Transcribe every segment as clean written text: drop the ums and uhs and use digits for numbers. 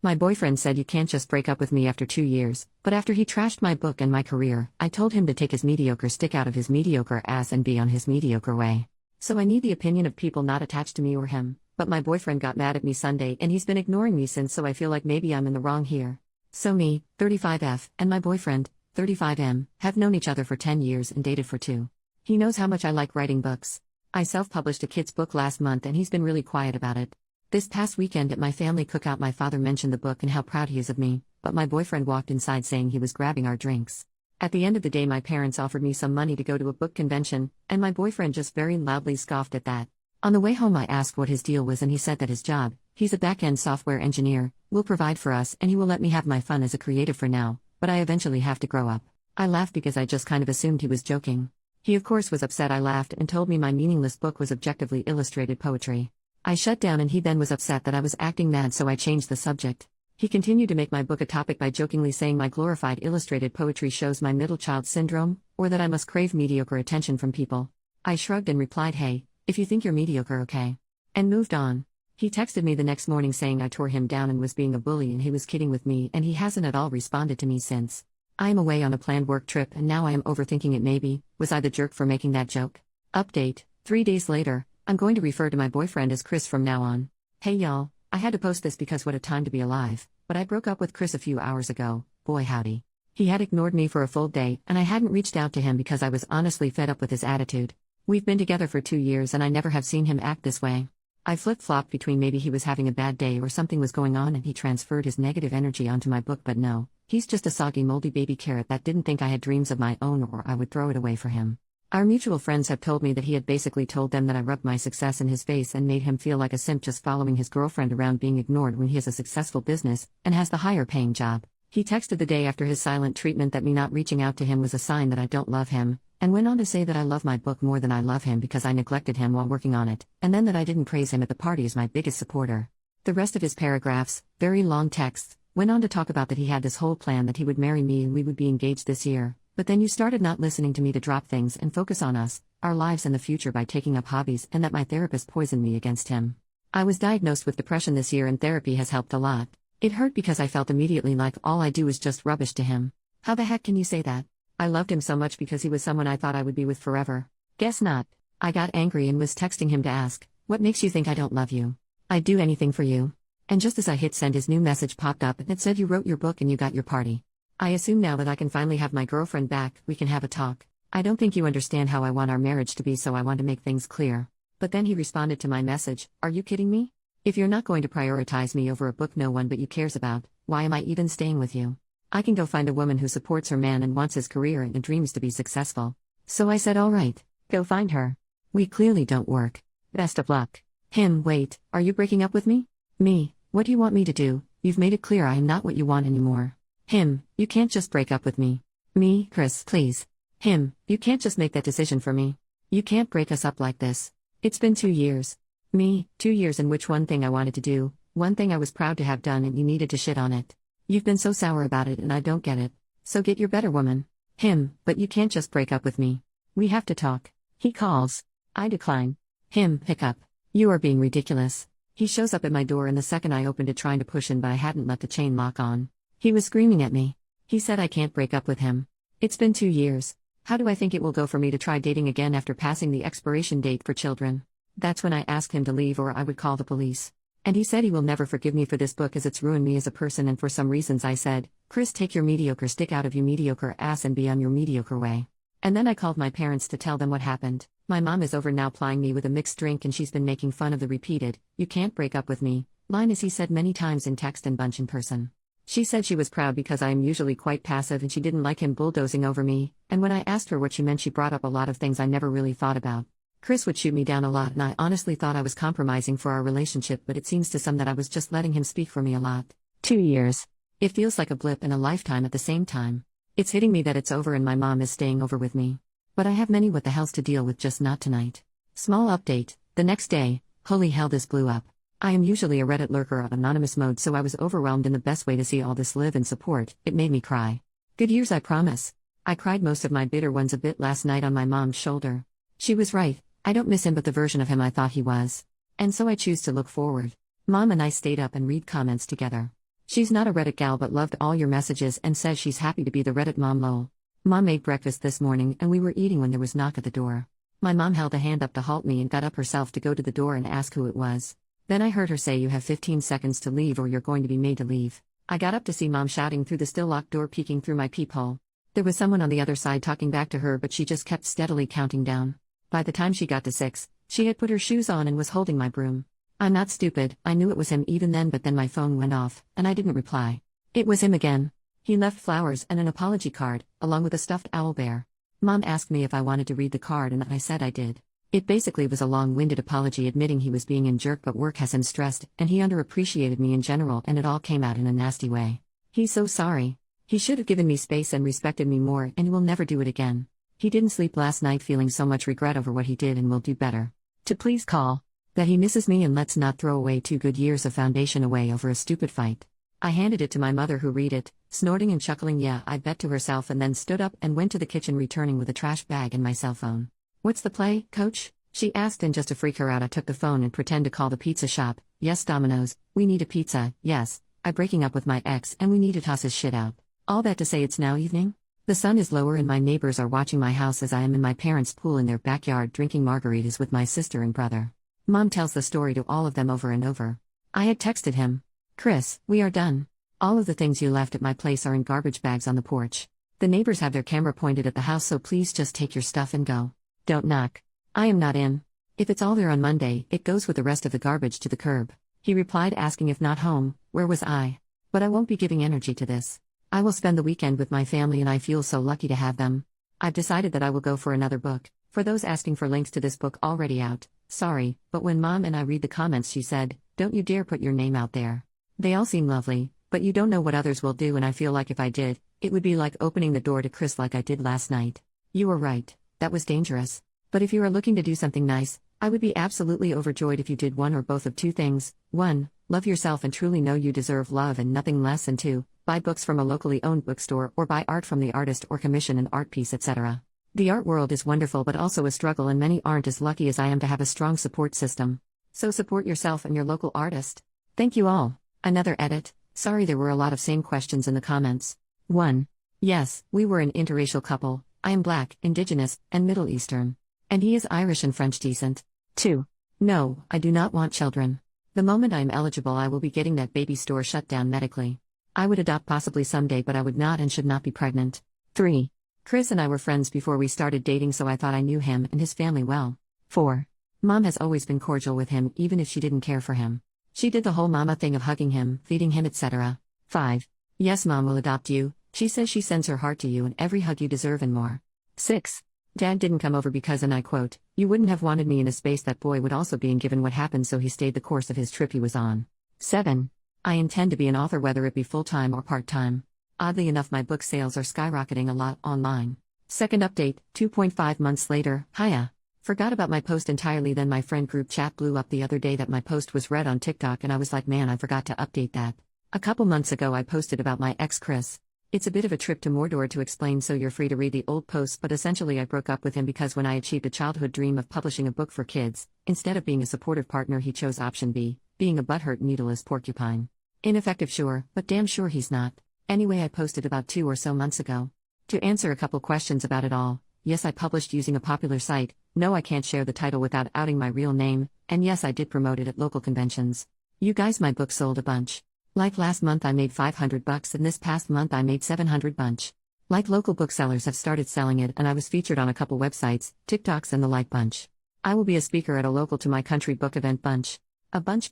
My boyfriend said you can't just break up with me after 2 years, but after he trashed my book and my career, I told him to take his mediocre stick out of his mediocre ass and be on his mediocre way. So I need the opinion of people not attached to me or him, but my boyfriend got mad at me Sunday and he's been ignoring me since, so I feel like maybe I'm in the wrong here. So me, 35F, and my boyfriend, 35M, have known each other for 10 years and dated for 2. He knows how much I like writing books. I self-published a kid's book last month and he's been really quiet about it. This past weekend at my family cookout my father mentioned the book and how proud he is of me, but my boyfriend walked inside saying he was grabbing our drinks. At the end of the day my parents offered me some money to go to a book convention, and my boyfriend just very loudly scoffed at that. On the way home I asked what his deal was and he said that his job, he's a back-end software engineer, will provide for us and he will let me have my fun as a creative for now, but I eventually have to grow up. I laughed because I just kind of assumed he was joking. He of course was upset. I laughed and told me my meaningless book was objectively illustrated poetry. I shut down and he then was upset that I was acting mad, so I changed the subject. He continued to make my book a topic by jokingly saying my glorified illustrated poetry shows my middle child syndrome, or that I must crave mediocre attention from people. I shrugged and replied, hey, if you think you're mediocre, okay. And moved on. He texted me the next morning saying I tore him down and was being a bully and he was kidding with me, and he hasn't at all responded to me since. I am away on a planned work trip and now I am overthinking it. Maybe, was I the jerk for making that joke? Update, 3 days later. I'm going to refer to my boyfriend as Chris from now on. Hey y'all, I had to post this because what a time to be alive, but I broke up with Chris a few hours ago, boy howdy. He had ignored me for a full day and I hadn't reached out to him because I was honestly fed up with his attitude. We've been together for 2 years and I never have seen him act this way. I flip-flopped between maybe he was having a bad day or something was going on and he transferred his negative energy onto my book, but no, he's just a soggy moldy baby carrot that didn't think I had dreams of my own or I would throw it away for him. Our mutual friends have told me that he had basically told them that I rubbed my success in his face and made him feel like a simp just following his girlfriend around, being ignored when he has a successful business and has the higher paying job. He texted the day after his silent treatment that me not reaching out to him was a sign that I don't love him, and went on to say that I love my book more than I love him because I neglected him while working on it, and then that I didn't praise him at the party as my biggest supporter. The rest of his paragraphs, very long texts, went on to talk about that he had this whole plan that he would marry me and we would be engaged this year. But then you started not listening to me to drop things and focus on us, our lives and the future by taking up hobbies, and that my therapist poisoned me against him. I was diagnosed with depression this year and therapy has helped a lot. It hurt because I felt immediately like all I do is just rubbish to him. How the heck can you say that? I loved him so much because he was someone I thought I would be with forever. Guess not. I got angry and was texting him to ask, what makes you think I don't love you? I'd do anything for you. And just as I hit send, his new message popped up and it said, you wrote your book and you got your party. I assume now that I can finally have my girlfriend back, we can have a talk. I don't think you understand how I want our marriage to be, so I want to make things clear. But then he responded to my message, are you kidding me? If you're not going to prioritize me over a book no one but you cares about, why am I even staying with you? I can go find a woman who supports her man and wants his career and dreams to be successful. So I said alright, go find her. We clearly don't work. Best of luck. Him, wait, are you breaking up with me? Me, what do you want me to do? You've made it clear I am not what you want anymore. Him, you can't just break up with me. Me, Chris, please. Him, you can't just make that decision for me. You can't break us up like this. It's been 2 years. Me, 2 years in which one thing I wanted to do, one thing I was proud to have done, and you needed to shit on it. You've been so sour about it and I don't get it. So get your better woman. Him, but you can't just break up with me. We have to talk. He calls. I decline. Him, pick up. You are being ridiculous. He shows up at my door and the second I opened it trying to push in, but I hadn't left the chain lock on. He was screaming at me. He said I can't break up with him. It's been 2 years. How do I think it will go for me to try dating again after passing the expiration date for children? That's when I asked him to leave or I would call the police. And he said he will never forgive me for this book as it's ruined me as a person, and for some reasons I said, Chris, take your mediocre stick out of your mediocre ass and be on your mediocre way. And then I called my parents to tell them what happened. My mom is over now plying me with a mixed drink and she's been making fun of the repeated, you can't break up with me, line as he said many times in text and bunch in person. She said she was proud because I am usually quite passive and she didn't like him bulldozing over me, and when I asked her what she meant she brought up a lot of things I never really thought about. Chris would shoot me down a lot and I honestly thought I was compromising for our relationship, but it seems to some that I was just letting him speak for me a lot. 2 years. It feels like a blip and a lifetime at the same time. It's hitting me that it's over and my mom is staying over with me. But I have many what the hells to deal with, just not tonight. Small update, the next day, holy hell, this blew up. I am usually a Reddit lurker on anonymous mode, so I was overwhelmed in the best way to see all this live and support. It made me cry. Good years, I promise. I cried most of my bitter ones a bit last night on my mom's shoulder. She was right, I don't miss him but the version of him I thought he was. And so I choose to look forward. Mom and I stayed up and read comments together. She's not a Reddit gal but loved all your messages and says she's happy to be the Reddit mom lol. Mom made breakfast this morning and we were eating when there was knock at the door. My mom held a hand up to halt me and got up herself to go to the door and ask who it was. Then I heard her say you have 15 seconds to leave or you're going to be made to leave. I got up to see mom shouting through the still locked door peeking through my peephole. There was someone on the other side talking back to her but she just kept steadily counting down. By the time she got to 6, she had put her shoes on and was holding my broom. I'm not stupid, I knew it was him even then but then my phone went off, and I didn't reply. It was him again. He left flowers and an apology card, along with a stuffed owlbear. Mom asked me if I wanted to read the card and I said I did. It basically was a long-winded apology admitting he was being a jerk but work has him stressed and he underappreciated me in general and it all came out in a nasty way. He's so sorry. He should have given me space and respected me more and will never do it again. He didn't sleep last night feeling so much regret over what he did and will do better. To please call. That he misses me and let's not throw away 2 good years of foundation away over a stupid fight. I handed it to my mother who read it, snorting and chuckling yeah I bet to herself and then stood up and went to the kitchen returning with a trash bag and my cell phone. What's the play, coach? She asked and just to freak her out I took the phone and pretend to call the pizza shop. Yes Domino's, we need a pizza, yes, I'm breaking up with my ex and we need to toss his shit out. All that to say it's now evening? The sun is lower and my neighbors are watching my house as I am in my parents' pool in their backyard drinking margaritas with my sister and brother. Mom tells the story to all of them over and over. I had texted him. Chris, we are done. All of the things you left at my place are in garbage bags on the porch. The neighbors have their camera pointed at the house so please just take your stuff and go. Don't knock. I am not in. If it's all there on Monday, it goes with the rest of the garbage to the curb. He replied asking if not home, where was I? But I won't be giving energy to this. I will spend the weekend with my family and I feel so lucky to have them. I've decided that I will go for another book. For those asking for links to this book already out, sorry, but when Mom and I read the comments she said, don't you dare put your name out there. They all seem lovely, but you don't know what others will do and I feel like if I did, it would be like opening the door to Chris like I did last night. You were right, that was dangerous. But if you are looking to do something nice, I would be absolutely overjoyed if you did one or both of 2 things. 1, love yourself and truly know you deserve love and nothing less and 2, buy books from a locally owned bookstore or buy art from the artist or commission an art piece etc. The art world is wonderful but also a struggle and many aren't as lucky as I am to have a strong support system. So support yourself and your local artist. Thank you all. Another edit. Sorry there were a lot of same questions in the comments. 1. Yes, we were an interracial couple. I am Black, Indigenous, and Middle Eastern. And he is Irish and French decent. 2. No, I do not want children. The moment I am eligible I will be getting that baby store shut down medically. I would adopt possibly someday but I would not and should not be pregnant. 3. Chris and I were friends before we started dating so I thought I knew him and his family well. 4. Mom has always been cordial with him even if she didn't care for him. She did the whole mama thing of hugging him, feeding him etc. 5. Yes Mom will adopt you, she says she sends her heart to you and every hug you deserve and more. 6. Dad didn't come over because and I quote, you wouldn't have wanted me in a space that boy would also be in given what happened so he stayed the course of his trip he was on. 7. I intend to be an author whether it be full-time or part-time. Oddly enough my book sales are skyrocketing a lot online. Second update, 2.5 months later, hiya. Forgot about my post entirely then my friend group chat blew up the other day that my post was read on TikTok and I was like man I forgot to update that. A couple months ago I posted about my ex Chris. It's a bit of a trip to Mordor to explain so you're free to read the old posts but essentially I broke up with him because when I achieved a childhood dream of publishing a book for kids, instead of being a supportive partner he chose option B, being a butthurt needleless porcupine. Ineffective sure, but damn sure he's not. Anyway I posted about 2 or so months ago. To answer a couple questions about it all, yes I published using a popular site, no I can't share the title without outing my real name, and yes I did promote it at local conventions. You guys my book sold a bunch. Like last month I made $500 and this past month I made $700 bunch. Like local booksellers have started selling it and I was featured on a couple websites, TikToks and the like bunch. I will be a speaker at a local to my country book event bunch. A bunch.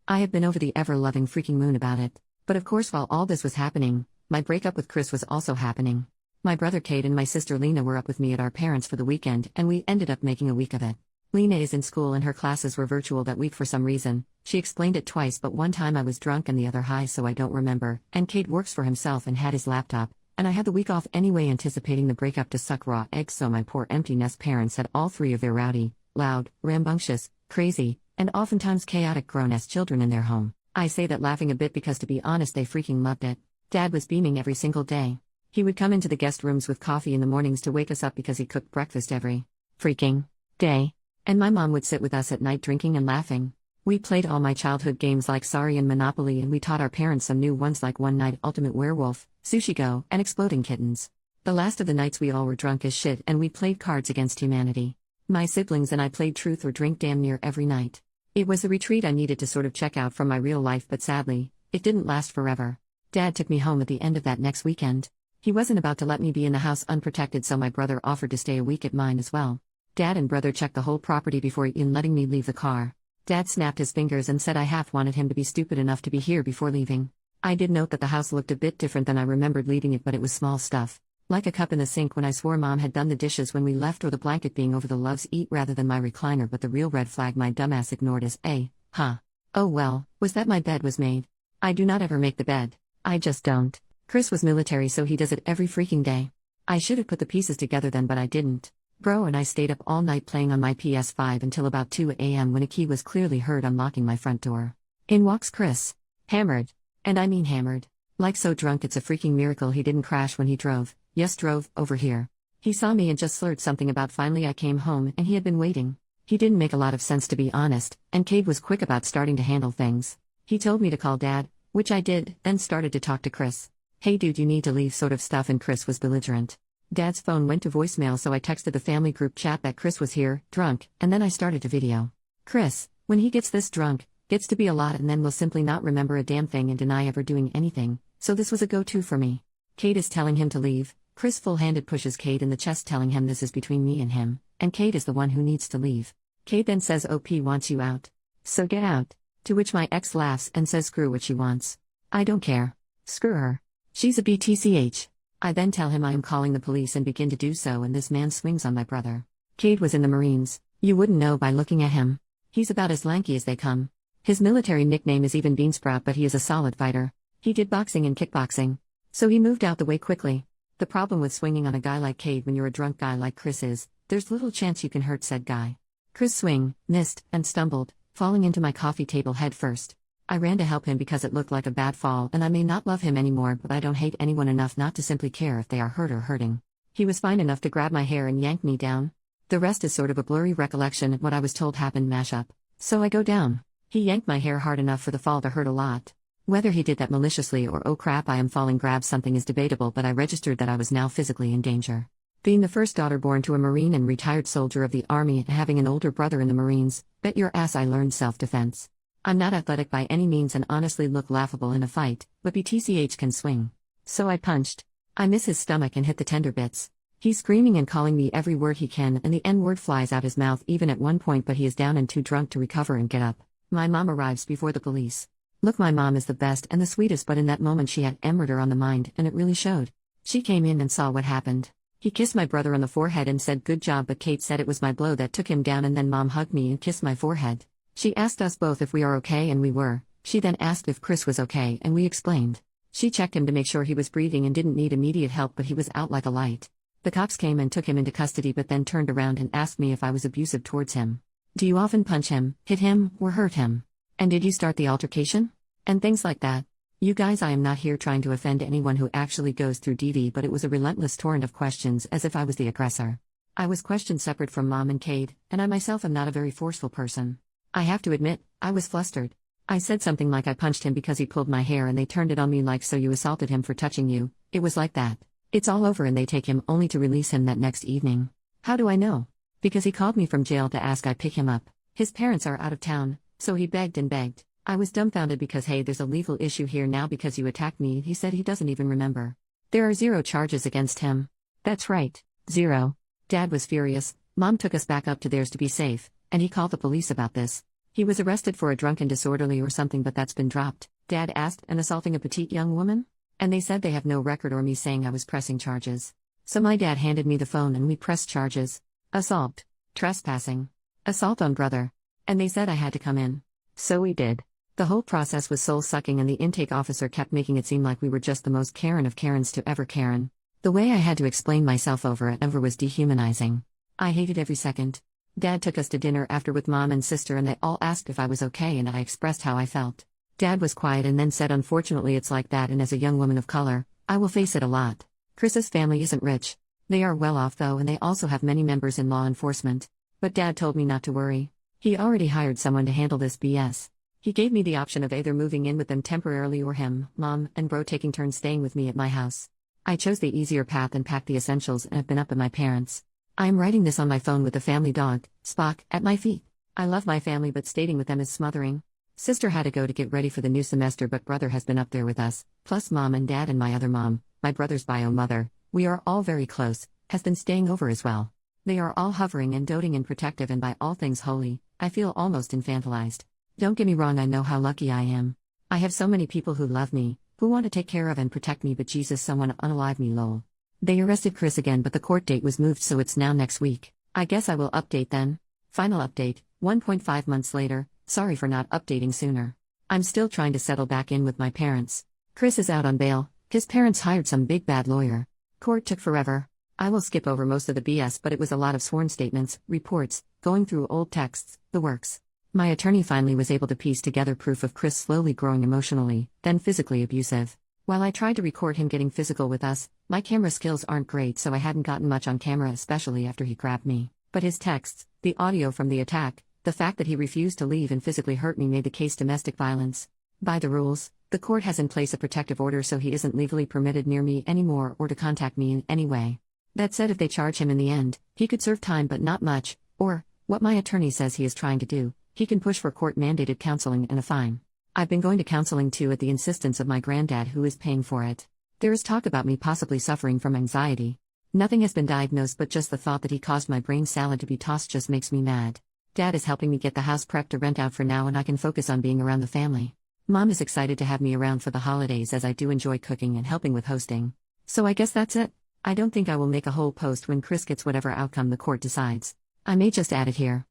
I have been over the ever-loving freaking moon about it. But of course while all this was happening, my breakup with Chris was also happening. My brother Kate and my sister Lena were up with me at our parents' for the weekend and we ended up making a week of it. Lena is in school and her classes were virtual that week for some reason. She explained it twice but one time I was drunk and the other high so I don't remember, and Kate works for himself and had his laptop, and I had the week off anyway anticipating the breakup to suck raw eggs so my poor empty nest parents had all 3 of their rowdy, loud, rambunctious, crazy, and oftentimes chaotic grown-ass children in their home. I say that laughing a bit because to be honest they freaking loved it. Dad was beaming every single day. He would come into the guest rooms with coffee in the mornings to wake us up because he cooked breakfast every freaking day. And my mom would sit with us at night drinking and laughing. We played all my childhood games like Sorry and Monopoly, and we taught our parents some new ones like One Night Ultimate Werewolf, Sushi Go, and Exploding Kittens. The last of the nights we all were drunk as shit and we played Cards Against Humanity. My siblings and I played Truth or Drink damn near every night. It was the retreat I needed to sort of check out from my real life, but sadly, it didn't last forever. Dad took me home at the end of that next weekend. He wasn't about to let me be in the house unprotected, so my brother offered to stay a week at mine as well. Dad and brother checked the whole property before even letting me leave the car. Dad snapped his fingers and said I half wanted him to be stupid enough to be here before leaving. I did note that the house looked a bit different than I remembered leaving it, but it was small stuff. Like a cup in the sink when I swore Mom had done the dishes when we left, or the blanket being over the loves eat rather than my recliner, but the real red flag my dumbass ignored is oh well, was that my bed was made. I do not ever make the bed. I just don't. Chris was military, so he does it every freaking day. I should have put the pieces together then, but I didn't. Bro and I stayed up all night playing on my PS5 until about 2 a.m. when a key was clearly heard unlocking my front door. In walks Chris. Hammered. And I mean hammered. Like so drunk it's a freaking miracle he didn't crash when he drove. Yes, drove over here. He saw me and just slurred something about finally I came home and he had been waiting. He didn't make a lot of sense, to be honest, and Cade was quick about starting to handle things. He told me to call Dad, which I did, then started to talk to Chris. Hey dude, you need to leave sort of stuff, and Chris was belligerent. Dad's phone went to voicemail, so I texted the family group chat that Chris was here, drunk, and then I started to video. Chris, when he gets this drunk, gets to be a lot and then will simply not remember a damn thing and deny ever doing anything, so this was a go-to for me. Cade is telling him to leave. Chris full-handed pushes Cade in the chest, telling him this is between me and him, and Cade is the one who needs to leave. Cade then says OP wants you out. So get out. To which my ex laughs and says screw what she wants. I don't care. Screw her. She's a BTCH. I then tell him I am calling the police and begin to do so, and this man swings on my brother. Cade was in the Marines. You wouldn't know by looking at him. He's about as lanky as they come. His military nickname is even Beansprout, but he is a solid fighter. He did boxing and kickboxing. So he moved out the way quickly. The problem with swinging on a guy like Cade when you're a drunk guy like Chris is, there's little chance you can hurt said guy. Chris swing, missed, and stumbled, falling into my coffee table head first. I ran to help him because it looked like a bad fall, and I may not love him anymore, but I don't hate anyone enough not to simply care if they are hurt or hurting. He was fine enough to grab my hair and yank me down. The rest is sort of a blurry recollection of what I was told happened mashup. So I go down. He yanked my hair hard enough for the fall to hurt a lot. Whether he did that maliciously or oh crap I am falling grab something is debatable, but I registered that I was now physically in danger. Being the first daughter born to a Marine and retired soldier of the Army and having an older brother in the Marines, bet your ass I learned self-defense. I'm not athletic by any means and honestly look laughable in a fight, but BTCH can swing. So I punched. I miss his stomach and hit the tender bits. He's screaming and calling me every word he can, and the N-word flies out his mouth even at one point, but he is down and too drunk to recover and get up. My mom arrives before the police. Look, my mom is the best and the sweetest, but in that moment she had murder on the mind, and it really showed. She came in and saw what happened. He kissed my brother on the forehead and said good job, but Kate said it was my blow that took him down, and then Mom hugged me and kissed my forehead. She asked us both if we are okay, and we were. She then asked if Chris was okay, and we explained. She checked him to make sure he was breathing and didn't need immediate help, but he was out like a light. The cops came and took him into custody, but then turned around and asked me if I was abusive towards him. Do you often punch him, hit him, or hurt him? And did you start the altercation? And things like that. You guys, I am not here trying to offend anyone who actually goes through DV, but it was a relentless torrent of questions as if I was the aggressor. I was questioned separate from Mom and Cade, and I myself am not a very forceful person. I have to admit, I was flustered. I said something like I punched him because he pulled my hair, and they turned it on me like, so you assaulted him for touching you. It was like that. It's all over, and they take him only to release him that next evening. How do I know? Because he called me from jail to ask I pick him up. His parents are out of town, so he begged and begged. I was dumbfounded because hey, there's a legal issue here now because you attacked me. He said he doesn't even remember. There are 0 charges against him. That's right, 0. Dad was furious. Mom took us back up to theirs to be safe, and he called the police about this. He was arrested for a drunken disorderly or something, but that's been dropped. Dad asked, and assaulting a petite young woman? And they said they have no record or me saying I was pressing charges. So my dad handed me the phone and we pressed charges. Assault. Trespassing. Assault on brother. And they said I had to come in. So we did. The whole process was soul-sucking, and the intake officer kept making it seem like we were just the most Karen of Karens to ever Karen. The way I had to explain myself over and over was dehumanizing. I hated every second. Dad took us to dinner after with Mom and sister, and they all asked if I was okay, and I expressed how I felt. Dad was quiet and then said, unfortunately it's like that, and as a young woman of color, I will face it a lot. Chris's family isn't rich. They are well off though, and they also have many members in law enforcement. But Dad told me not to worry. He already hired someone to handle this BS. He gave me the option of either moving in with them temporarily or him, mom, and bro taking turns staying with me at my house. I chose the easier path and packed the essentials and have been up at my parents'. I am writing this on my phone with the family dog, Spock, at my feet. I love my family, but staying with them is smothering. Sister had to go to get ready for the new semester, but brother has been up there with us, plus mom and dad and my other mom, my brother's bio mother, we are all very close, has been staying over as well. They are all hovering and doting and protective, and by all things holy, I feel almost infantilized. Don't get me wrong, I know how lucky I am. I have so many people who love me, who want to take care of and protect me, but Jesus, someone unalive me, lol. They arrested Chris again, but the court date was moved, so it's now next week. I guess I will update then. Final update, 1.5 months later, sorry for not updating sooner. I'm still trying to settle back in with my parents. Chris is out on bail, his parents hired some big bad lawyer. Court took forever. I will skip over most of the BS, but it was a lot of sworn statements, reports, going through old texts, the works. My attorney finally was able to piece together proof of Chris slowly growing emotionally, then physically abusive. While I tried to record him getting physical with us, my camera skills aren't great, so I hadn't gotten much on camera, especially after he grabbed me. But his texts, the audio from the attack, the fact that he refused to leave and physically hurt me made the case domestic violence. By the rules, the court has in place a protective order, so he isn't legally permitted near me anymore or to contact me in any way. That said, if they charge him in the end, he could serve time, but not much, or, what my attorney says he is trying to do, he can push for court-mandated counseling and a fine. I've been going to counseling too at the insistence of my granddad, who is paying for it. There is talk about me possibly suffering from anxiety. Nothing has been diagnosed, but just the thought that he caused my brain salad to be tossed just makes me mad. Dad is helping me get the house prepped to rent out for now, and I can focus on being around the family. Mom is excited to have me around for the holidays, as I do enjoy cooking and helping with hosting. So I guess that's it. I don't think I will make a whole post when Chris gets whatever outcome the court decides. I may just add it here.